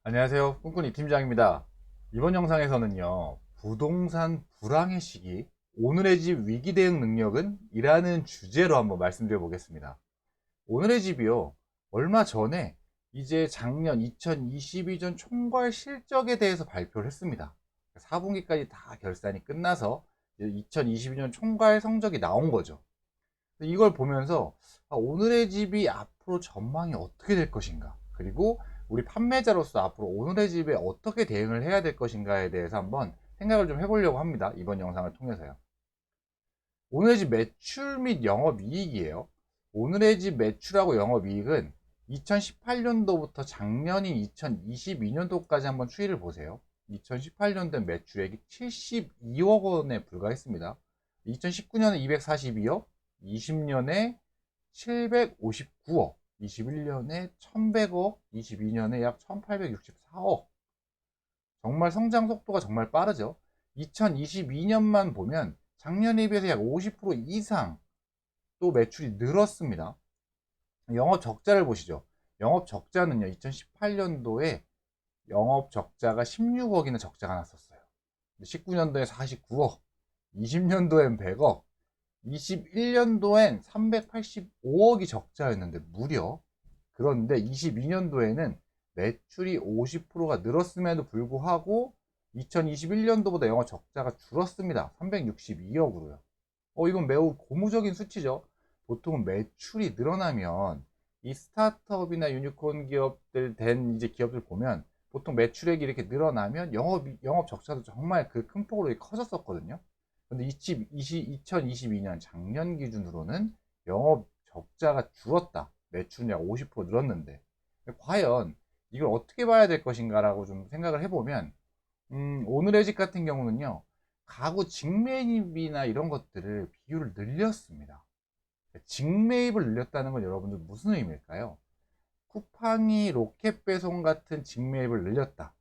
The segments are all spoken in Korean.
안녕하세요. 꾼꾼이 팀장입니다. 이번 영상에서는요, 부동산 불황의 시기, 오늘의 집 위기 대응 능력은? 이라는 주제로 한번 말씀드려 보겠습니다. 오늘의 집이요, 얼마 전에 이제 작년 2022년 총괄 실적에 대해서 발표를 했습니다. 4분기까지 다 결산이 끝나서 2022년 총괄 성적이 나온 거죠. 이걸 보면서 오늘의 집이 앞으로 전망이 어떻게 될 것인가, 그리고 우리 판매자로서 앞으로 오늘의 집에 어떻게 대응을 해야 될 것인가에 대해서 한번 생각을 좀 해보려고 합니다. 이번 영상을 통해서요. 오늘의 집 매출 및 영업이익이에요. 오늘의 집 매출하고 영업이익은 2018년도부터 작년인 2022년도까지 한번 추이를 보세요. 2018년도엔 매출액이 72억 원에 불과했습니다. 2019년에 242억, 20년에 759억, 21년에 1100억, 22년에 약 1864억. 정말 성장 속도가 정말 빠르죠. 2022년만 보면 작년에 비해서 약 50% 이상 또 매출이 늘었습니다. 영업 적자를 보시죠. 영업 적자는요, 2018년도에 영업 적자가 16억이나 적자가 났었어요. 19년도에 49억, 20년도엔 100억, 21년도엔 385억이 적자였는데 무려. 그런데 22년도에는 매출이 50%가 늘었음에도 불구하고 2021년도보다 영업 적자가 줄었습니다. 362억으로요. 이건 매우 고무적인 수치죠. 보통 매출이 늘어나면 이 스타트업이나 유니콘 기업들 된 이제 기업들 보면 보통 매출액이 이렇게 늘어나면 영업 적자도 정말 그 큰 폭으로 커졌었거든요. 근데 2022년 작년 기준으로는 영업 적자가 줄었다. 매출이 약 50% 늘었는데 과연 이걸 어떻게 봐야 될 것인가라고 좀 생각을 해보면 오늘의 집 같은 경우는요, 가구 직매입이나 이런 것들을 비율을 늘렸습니다. 직매입을 늘렸다는 건 여러분들 무슨 의미일까요? 쿠팡이 로켓 배송 같은 직매입을 늘렸다.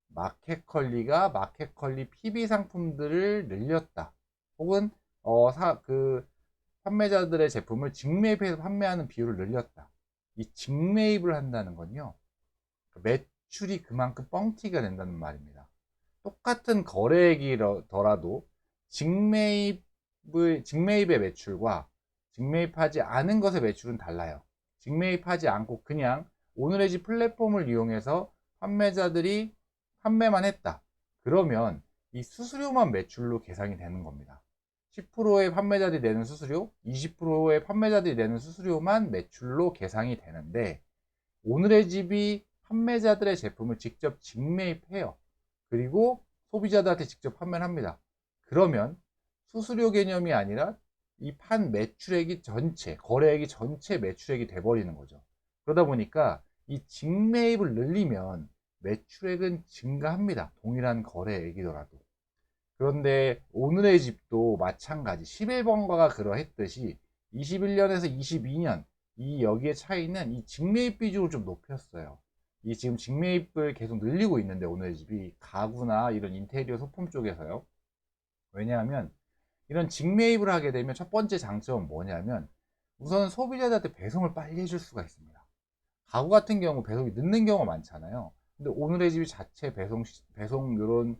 마켓컬리가 마켓컬리 PB 상품들을 늘렸다. 혹은 판매자들의 제품을 직매입해서 판매하는 비율을 늘렸다. 이 직매입을 한다는 건요, 매출이 그만큼 뻥튀기가 된다는 말입니다. 똑같은 거래액이더라도 직매입의 매출과 직매입하지 않은 것의 매출은 달라요. 직매입하지 않고 그냥 오늘의 집 플랫폼을 이용해서 판매자들이 판매만 했다. 그러면 이 수수료만 매출로 계산이 되는 겁니다. 10%의 판매자들이 내는 수수료, 20%의 판매자들이 내는 수수료만 매출로 계산이 되는데, 오늘의 집이 판매자들의 제품을 직접 직매입해요. 그리고 소비자들한테 직접 판매를 합니다. 그러면 수수료 개념이 아니라 이 판 매출액이 전체, 거래액이 전체 매출액이 돼버리는 거죠. 그러다 보니까 이 직매입을 늘리면 매출액은 증가합니다. 동일한 거래액이더라도. 그런데 오늘의 집도 마찬가지 11번가가 그러했듯이 21년에서 22년 이 여기의 차이는 이 직매입 비중을 좀 높였어요. 이 지금 직매입을 계속 늘리고 있는데 오늘의 집이 가구나 이런 인테리어 소품 쪽에서요. 왜냐하면 이런 직매입을 하게 되면 첫 번째 장점은 뭐냐면 우선 소비자들한테 배송을 빨리 해줄 수가 있습니다. 가구 같은 경우 배송이 늦는 경우가 많잖아요. 근데 오늘의 집이 자체 배송 이런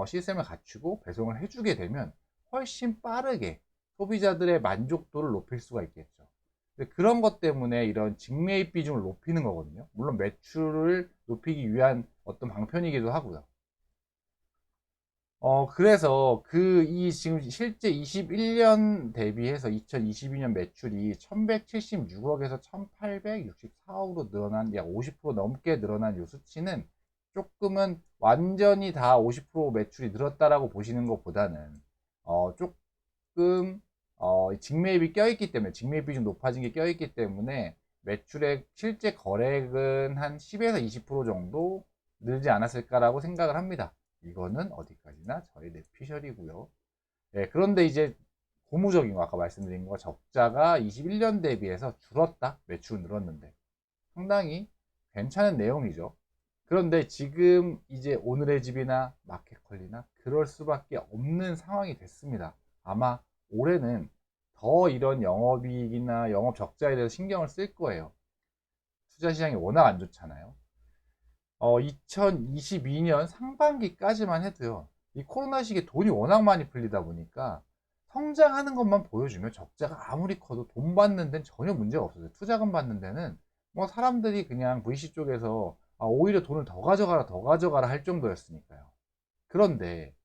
시스템을 갖추고 배송을 해주게 되면 훨씬 빠르게 소비자들의 만족도를 높일 수가 있겠죠. 근데 그런 것 때문에 이런 직매입 비중을 높이는 거거든요. 물론 매출을 높이기 위한 어떤 방편이기도 하고요. 그래서 지금 실제 21년 대비해서 2022년 매출이 1176억에서 1864억으로 늘어난 약 50% 넘게 늘어난 이 수치는 조금은 완전히 다 50% 매출이 늘었다라고 보시는 것보다는 조금 직매입이 껴있기 때문에 직매입 비중 높아진 게 껴있기 때문에 매출액 실제 거래액은 한 10에서 20% 정도 늘지 않았을까라고 생각을 합니다. 이거는 어디까지나 저의 뇌피셜이고요. 예, 그런데 이제 고무적인 거 아까 말씀드린 거 적자가 21년 대비해서 줄었다. 매출은 늘었는데 상당히 괜찮은 내용이죠. 그런데 지금 이제 오늘의 집이나 마켓컬리나 그럴 수밖에 없는 상황이 됐습니다. 아마 올해는 더 이런 영업이익이나 영업 적자에 대해서 신경을 쓸 거예요. 투자 시장이 워낙 안 좋잖아요. 2022년 상반기까지만 해도요, 이 코로나 시기에 돈이 워낙 많이 풀리다 보니까 성장하는 것만 보여주면 적자가 아무리 커도 돈 받는 데는 전혀 문제가 없어요. 투자금 받는 데는 뭐 사람들이 그냥 VC 쪽에서 오히려 돈을 더 가져가라 할 정도였으니까요. 그런데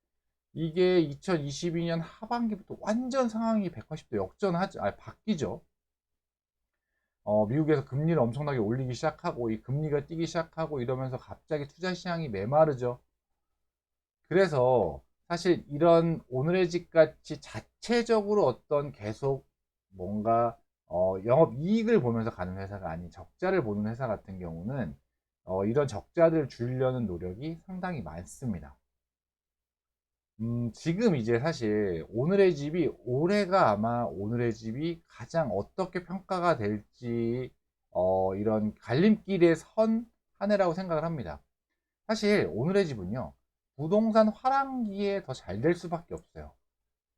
이게 2022년 하반기부터 완전 상황이 180도 바뀌죠. 미국에서 금리를 엄청나게 올리기 시작하고 이 금리가 뛰기 시작하고 이러면서 갑자기 투자 시장이 메마르죠. 그래서 사실 이런 오늘의 집 같이 자체적으로 어떤 계속 뭔가 영업 이익을 보면서 가는 회사가 아닌 적자를 보는 회사 같은 경우는 이런 적자들을 줄이려는 노력이 상당히 많습니다. 지금 이제 사실 오늘의 집이 올해가 아마 오늘의 집이 가장 어떻게 평가가 될지 이런 갈림길에 선 한 해라고 생각을 합니다. 사실 오늘의 집은요, 부동산 화랑기에 더 잘 될 수밖에 없어요.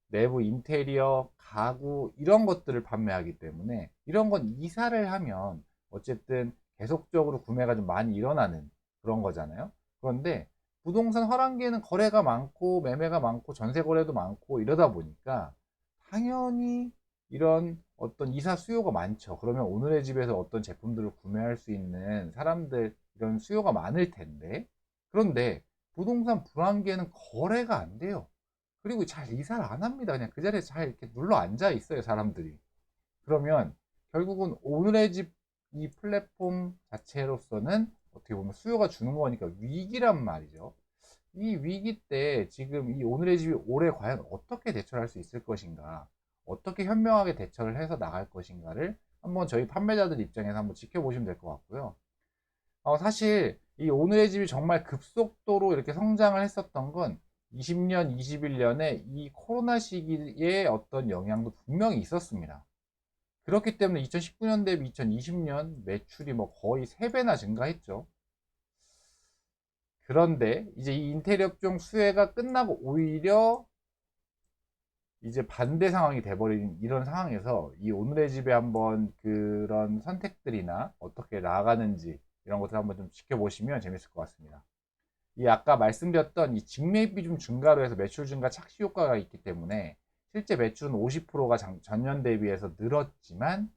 내부 인테리어, 가구 이런 것들을 판매하기 때문에 이런 건 이사를 하면 어쨌든 계속적으로 구매가 좀 많이 일어나는 그런 거잖아요. 그런데 부동산 화랑기에는 거래가 많고 매매가 많고 전세 거래도 많고 이러다 보니까 당연히 이런 어떤 이사 수요가 많죠. 그러면 오늘의 집에서 어떤 제품들을 구매할 수 있는 사람들 이런 수요가 많을 텐데, 그런데 부동산 불황기에는 거래가 안 돼요. 그리고 잘 이사를 안 합니다. 그냥 그 자리에 잘 이렇게 눌러 앉아 있어요, 사람들이. 그러면 결국은 오늘의 집 이 플랫폼 자체로서는 어떻게 보면 수요가 주는 거니까 위기란 말이죠. 이 위기 때 지금 이 오늘의 집이 올해 과연 어떻게 대처를 할 수 있을 것인가, 어떻게 현명하게 대처를 해서 나갈 것인가를 한번 저희 판매자들 입장에서 한번 지켜보시면 될 것 같고요. 사실 이 오늘의 집이 정말 급속도로 이렇게 성장을 했었던 건 20년, 21년에 이 코로나 시기에 어떤 영향도 분명히 있었습니다. 그렇기 때문에 2019년 대비 2020년 매출이 뭐 거의 3배나 증가했죠. 그런데 이제 이 인테리어 업종 수혜가 끝나고 오히려 이제 반대 상황이 돼버린 이런 상황에서 이 오늘의 집에 한번 그런 선택들이나 어떻게 나아가는지 이런 것들 한번 좀 지켜보시면 재밌을 것 같습니다. 이 아까 말씀드렸던 이 직매입 비중 증가로 해서 매출 증가 착시 효과가 있기 때문에 실제 매출은 50%가 전년 대비해서 늘었지만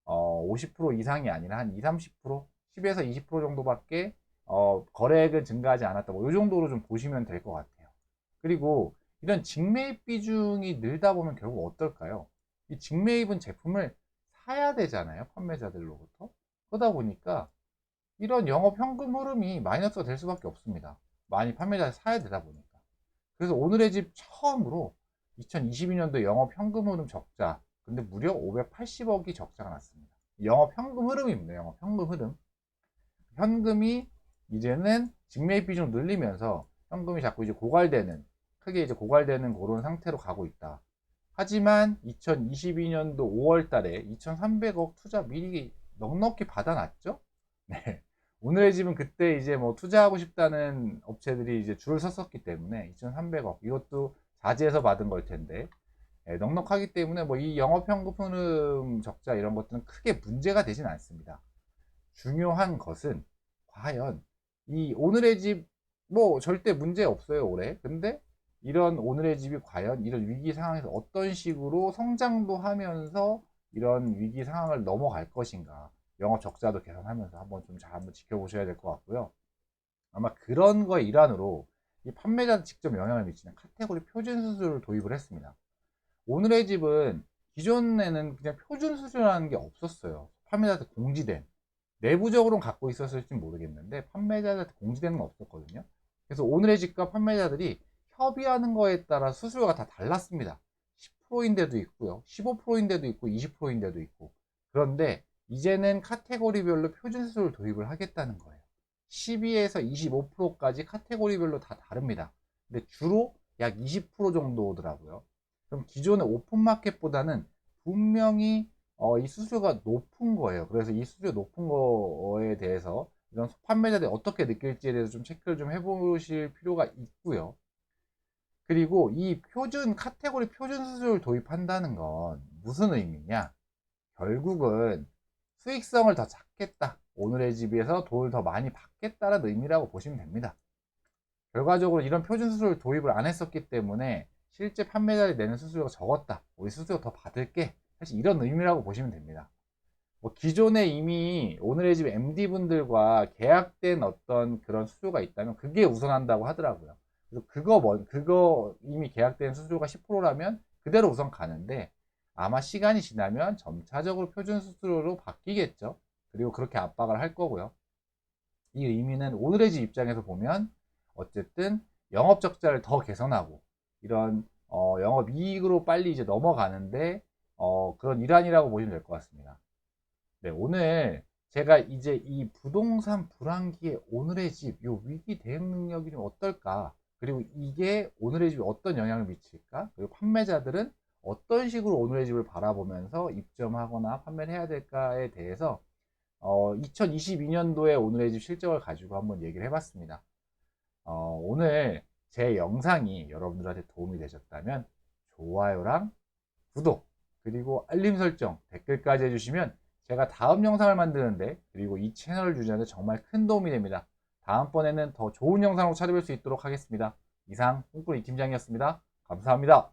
50% 이상이 아니라 한 2, 30%, 10에서 20% 정도밖에 거래액은 증가하지 않았다. 뭐 이 정도로 좀 보시면 될 것 같아요. 그리고 이런 직매입 비중이 늘다 보면 결국 어떨까요? 이 직매입은 제품을 사야 되잖아요, 판매자들로부터. 그러다 보니까 이런 영업 현금 흐름이 마이너스가 될 수밖에 없습니다. 많이 판매자가 사야 되다 보니까. 그래서 오늘의 집 처음으로 2022년도 영업 현금 흐름 적자, 근데 무려 580억이 적자가 났습니다. 영업 현금 흐름입니다. 영업 현금 흐름. 현금이 이제는 직매입 비중 늘리면서 현금이 자꾸 이제 고갈되는, 크게 이제 고갈되는 그런 상태로 가고 있다. 하지만 2022년도 5월 달에 2,300억 투자 미리 넉넉히 받아놨죠? 네. 오늘의 집은 그때 이제 뭐 투자하고 싶다는 업체들이 이제 줄을 섰었기 때문에 2,300억 이것도 자지에서 받은 걸 텐데 넉넉하기 때문에 뭐 이 영업현금 흐름 적자 이런 것들은 크게 문제가 되진 않습니다. 중요한 것은 과연 이 오늘의 집 뭐 절대 문제 없어요 올해. 근데 이런 오늘의 집이 과연 이런 위기 상황에서 어떤 식으로 성장도 하면서 이런 위기 상황을 넘어갈 것인가, 영업 적자도 개선하면서 한번 좀 잘 한번 지켜보셔야 될 것 같고요. 아마 그런 거의 일환으로 이 판매자한테 직접 영향을 미치는 카테고리 표준 수수료를 도입을 했습니다. 오늘의 집은 기존에는 그냥 표준 수수료라는 게 없었어요. 판매자한테 공지된, 내부적으로는 갖고 있었을지 모르겠는데 판매자한테 공지되는 건 없었거든요. 그래서 오늘의 집과 판매자들이 협의하는 거에 따라 수수료가 다 달랐습니다. 10%인데도 있고요, 15%인데도 있고, 20%인데도 있고. 그런데 이제는 카테고리별로 표준 수수료를 도입을 하겠다는 거예요. 12에서 25%까지 카테고리별로 다 다릅니다. 근데 주로 약 20% 정도 오더라고요. 그럼 기존의 오픈마켓보다는 분명히 이 수수료가 높은 거예요. 그래서 이 수수료 높은 거에 대해서 이런 판매자들이 어떻게 느낄지에 대해서 좀 체크를 좀 해보실 필요가 있고요. 그리고 이 카테고리 표준 수수료를 도입한다는 건 무슨 의미냐? 결국은 수익성을 더 찾겠다. 오늘의 집에서 돈을 더 많이 받겠다는 의미라고 보시면 됩니다. 결과적으로 이런 표준 수수료를 도입을 안 했었기 때문에 실제 판매자들이 내는 수수료가 적었다. 우리 수수료 더 받을게. 사실 이런 의미라고 보시면 됩니다. 뭐 기존에 이미 오늘의 집 MD분들과 계약된 어떤 그런 수수료가 있다면 그게 우선한다고 하더라고요. 그래서 그거 이미 계약된 수수료가 10%라면 그대로 우선 가는데 아마 시간이 지나면 점차적으로 표준 수수료로 바뀌겠죠. 그리고 그렇게 압박을 할 거고요. 이 의미는 오늘의 집 입장에서 보면 어쨌든 영업 적자를 더 개선하고 이런 영업 이익으로 빨리 이제 넘어가는데 그런 일환이라고 보시면 될 것 같습니다. 네, 오늘 제가 이제 이 부동산 불황기에 오늘의 집, 요 위기 대응 능력이 좀 어떨까? 그리고 이게 오늘의 집에 어떤 영향을 미칠까? 그리고 판매자들은 어떤 식으로 오늘의 집을 바라보면서 입점하거나 판매를 해야 될까에 대해서 2022년도에 오늘의 집 실적을 가지고 한번 얘기를 해봤습니다. 오늘 제 영상이 여러분들한테 도움이 되셨다면 좋아요랑 구독 그리고 알림 설정 댓글까지 해주시면 제가 다음 영상을 만드는데 그리고 이 채널을 유지하는데 정말 큰 도움이 됩니다. 다음번에는 더 좋은 영상으로 찾아뵐 수 있도록 하겠습니다. 이상 홍콩 이 팀장이었습니다. 감사합니다.